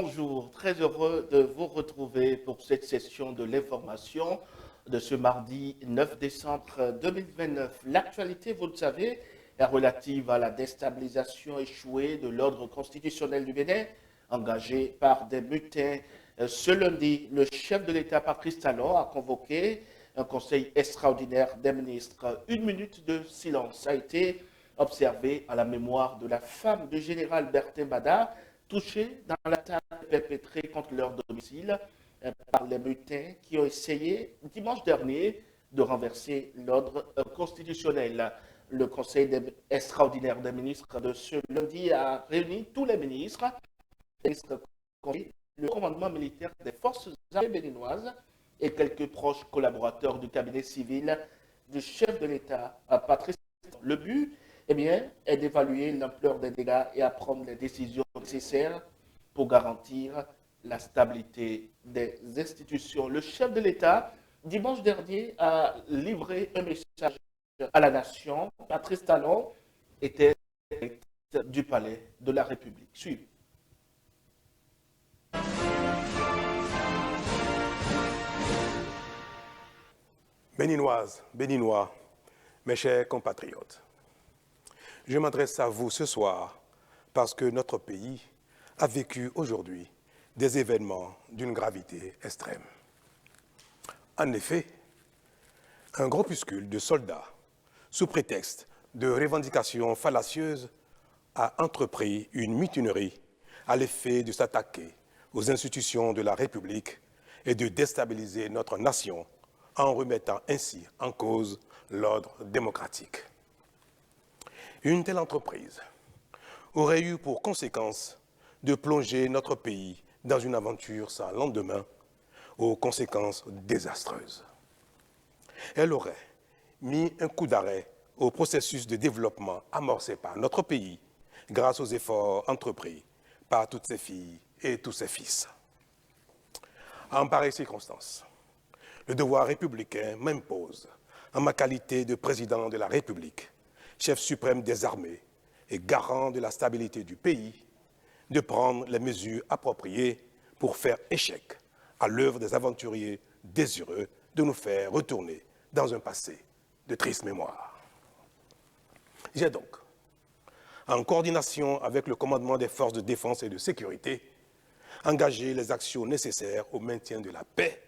bonjour, très heureux de vous retrouver pour cette session de l'information de ce mardi 9 décembre 2029. L'actualité, vous le savez, est relative à la déstabilisation échouée de l'ordre constitutionnel du Bénin, engagé par des mutins. Ce lundi, le chef de l'État, Patrice Talon, a convoqué un conseil extraordinaire des ministres. Une minute de silence a été observée à la mémoire de la femme du général Bertin Bada, touchés dans l'attaque perpétrée contre leur domicile par les mutins qui ont essayé dimanche dernier de renverser l'ordre constitutionnel. Le Conseil extraordinaire des ministres de ce lundi a réuni tous les ministres, le commandement militaire des forces armées béninoises et quelques proches collaborateurs du cabinet civil du chef de l'État, Patrice. Le but est d'évaluer l'ampleur des dégâts et à prendre les décisions nécessaires pour garantir la stabilité des institutions. Le chef de l'État, dimanche dernier, a livré un message à la nation. Patrice Talon était du palais de la République. Suivez. Béninoises, Béninois, mes chers compatriotes, je m'adresse à vous ce soir parce que notre pays a vécu aujourd'hui des événements d'une gravité extrême. En effet, un groupuscule de soldats, sous prétexte de revendications fallacieuses, a entrepris une mutinerie à l'effet de s'attaquer aux institutions de la République et de déstabiliser notre nation en remettant ainsi en cause l'ordre démocratique. Une telle entreprise aurait eu pour conséquence de plonger notre pays dans une aventure sans lendemain, aux conséquences désastreuses. Elle aurait mis un coup d'arrêt au processus de développement amorcé par notre pays grâce aux efforts entrepris par toutes ses filles et tous ses fils. En pareille circonstance, le devoir républicain m'impose, en ma qualité de président de la République, chef suprême des armées et garant de la stabilité du pays, de prendre les mesures appropriées pour faire échec à l'œuvre des aventuriers désireux de nous faire retourner dans un passé de triste mémoire. J'ai donc, en coordination avec le commandement des forces de défense et de sécurité, engagé les actions nécessaires au maintien de la paix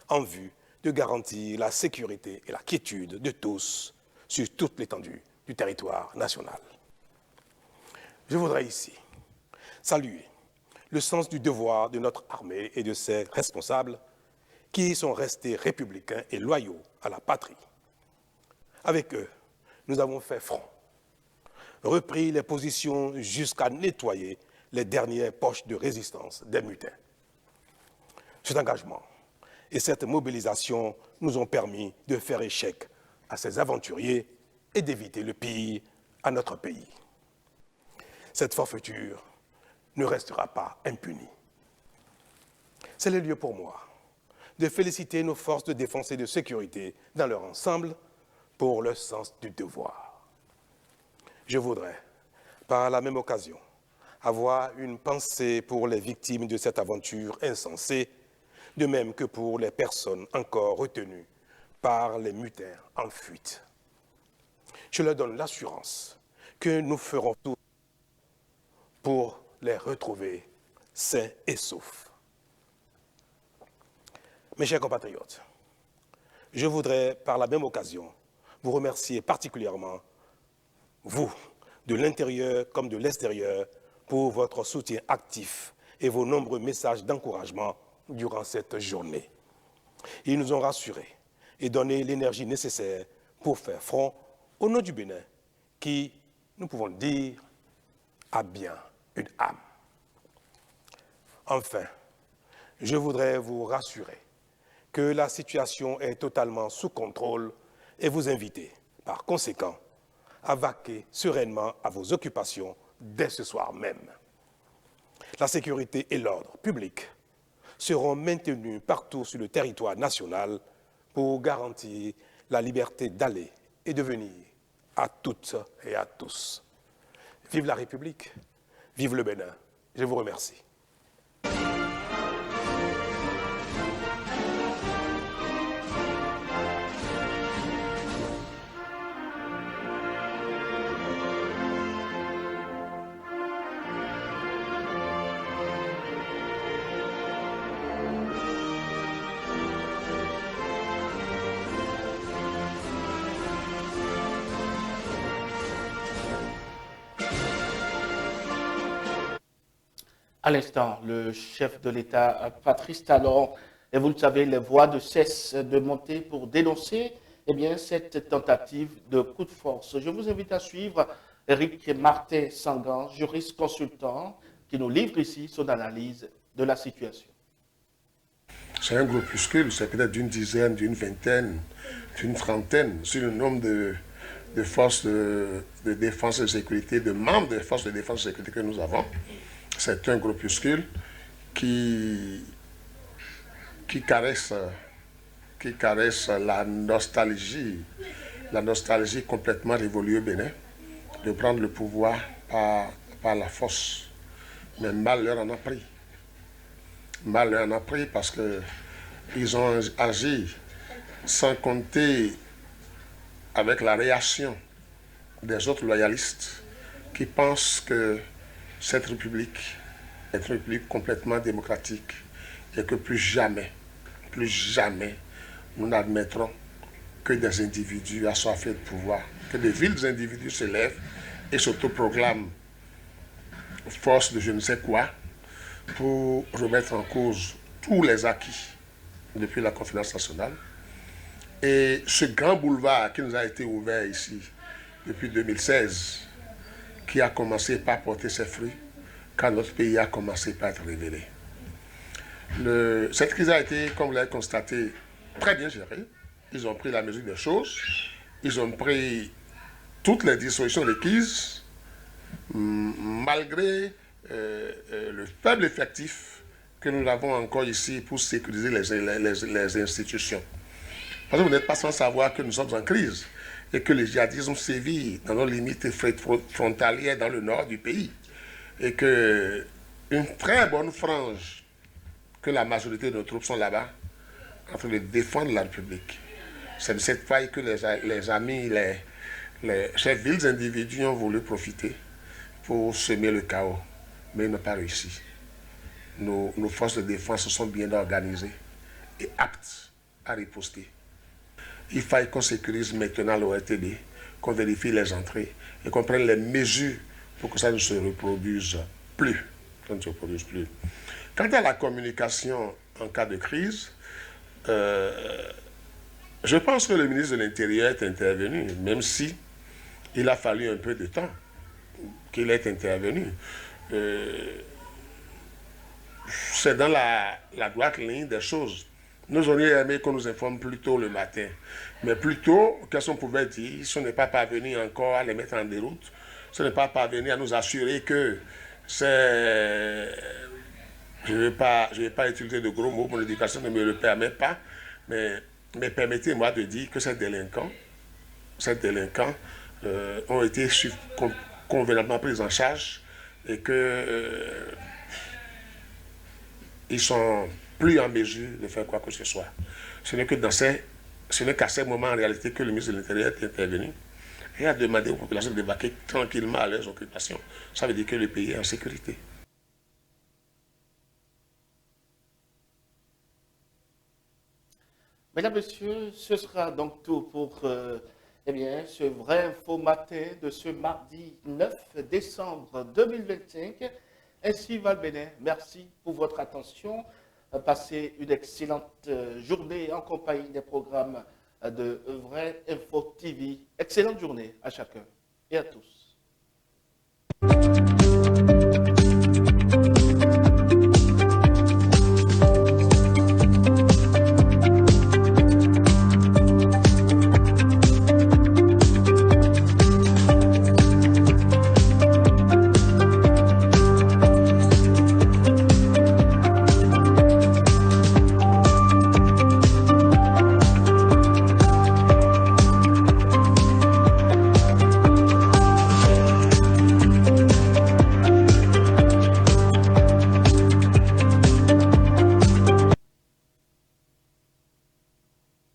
en vue de garantir la sécurité et la quiétude de tous sur toute l'étendue du territoire national. Je voudrais ici saluer le sens du devoir de notre armée et de ses responsables qui sont restés républicains et loyaux à la patrie. Avec eux, nous avons fait front, repris les positions jusqu'à nettoyer les dernières poches de résistance des mutins. Cet engagement et cette mobilisation nous ont permis de faire échec à ces aventuriers et d'éviter le pire à notre pays. Cette forfaiture ne restera pas impunie. C'est le lieu pour moi de féliciter nos forces de défense et de sécurité dans leur ensemble pour leur sens du devoir. Je voudrais, par la même occasion, avoir une pensée pour les victimes de cette aventure insensée, de même que pour les personnes encore retenues par les mutins en fuite. Je leur donne l'assurance que nous ferons tout pour les retrouver sains et saufs. Mes chers compatriotes, je voudrais par la même occasion vous remercier particulièrement, vous, de l'intérieur comme de l'extérieur, pour votre soutien actif et vos nombreux messages d'encouragement durant cette journée. Ils nous ont rassurés et donné l'énergie nécessaire pour faire front au nom du Bénin, qui, nous pouvons le dire, a bien une âme. Enfin, je voudrais vous rassurer que la situation est totalement sous contrôle et vous inviter, par conséquent, à vaquer sereinement à vos occupations dès ce soir même. La sécurité et l'ordre public seront maintenus partout sur le territoire national pour garantir la liberté d'aller et de venir à toutes et à tous. Vive la République, vive le Bénin. Je vous remercie. À l'instant, le chef de l'État, Patrice Talon, et vous le savez, les voix ne cessent de monter pour dénoncer cette tentative de coup de force. Je vous invite à suivre Éric Martin-Sangan, juriste consultant, qui nous livre ici son analyse de la situation. C'est un groupuscule, c'est peut-être d'une dizaine, d'une vingtaine, d'une trentaine, sur le nombre de forces de défense et de sécurité, de membres des forces de défense et de sécurité que nous avons. C'est un groupuscule qui caresse la nostalgie complètement révolue au Bénin, de prendre le pouvoir par la force. Mais mal leur en a pris. Mal leur en a pris parce qu'ils ont agi sans compter avec la réaction des autres loyalistes qui pensent que cette république est une république complètement démocratique et que plus jamais, nous n'admettrons que des individus assoiffés de pouvoir, que de vils individus se lèvent et s'autoproclament force de je ne sais quoi pour remettre en cause tous les acquis depuis la conférence nationale. Et ce grand boulevard qui nous a été ouvert ici depuis 2016, qui a commencé par porter ses fruits quand notre pays a commencé par être révélé. Cette crise a été, comme vous l'avez constaté, très bien gérée. Ils ont pris la mesure des choses. Ils ont pris toutes les dispositions requises, malgré le faible effectif que nous avons encore ici pour sécuriser les institutions. Parce que vous n'êtes pas sans savoir que nous sommes en crise et que les djihadistes ont sévi dans nos limites frontalières dans le nord du pays. Et qu'une très bonne frange, que la majorité de nos troupes sont là-bas, en train de défendre la République. C'est de cette faille que les amis, ces vils individus ont voulu profiter pour semer le chaos. Mais ils n'ont pas réussi. Nos forces de défense sont bien organisées et aptes à riposter. Il faut qu'on sécurise maintenant l'ORTB, qu'on vérifie les entrées et qu'on prenne les mesures pour que ça ne se reproduise plus. Quant à la communication en cas de crise, je pense que le ministre de l'Intérieur est intervenu, même si il a fallu un peu de temps qu'il est intervenu. C'est dans la droite ligne des choses. Nous aurions aimé qu'on nous informe plus tôt le matin. Mais plus tôt, qu'est-ce qu'on pouvait dire? Si on n'est pas parvenu encore à les mettre en déroute, si on n'est pas parvenu à nous assurer que c'est... Je ne vais pas utiliser de gros mots, mon éducation ne me le permet pas, mais permettez-moi de dire que ces délinquants ont été convenablement pris en charge et que ils sont plus en mesure de faire quoi que ce soit. Ce n'est qu'à ces moments en réalité que le ministre de l'Intérieur est intervenu et a demandé aux populations de vaquer tranquillement à leurs occupations. Ça veut dire que le pays est en sécurité. Mesdames, Messieurs, ce sera donc tout pour ce vrai info matin de ce mardi 9 décembre 2025. Ainsi va le Bénin. Merci pour votre attention. Passez une excellente journée en compagnie des programmes de Vrai Info TV. Excellente journée à chacun et à tous.